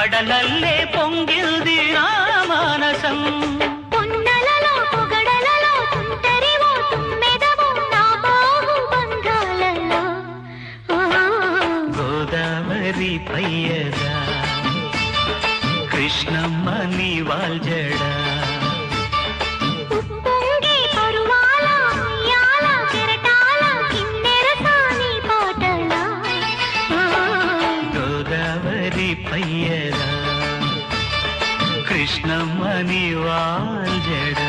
కడలల్లే పొంగిల్ది నా మానసం పొన్నలలో పొగడలలో తుంటరివో తుమ్మెదవో నా బాహు బంధాలలో గోదావరి పయ్యదా కృష్ణమ్మ నీ వాల్జడా ఉప్పొంగే పరువాల ఉయ్యాల కెరటాల కిన్నెర సాని పాటల గోదావరి పయ్యదా కృష్ణమ్మ నీ వాల్జడా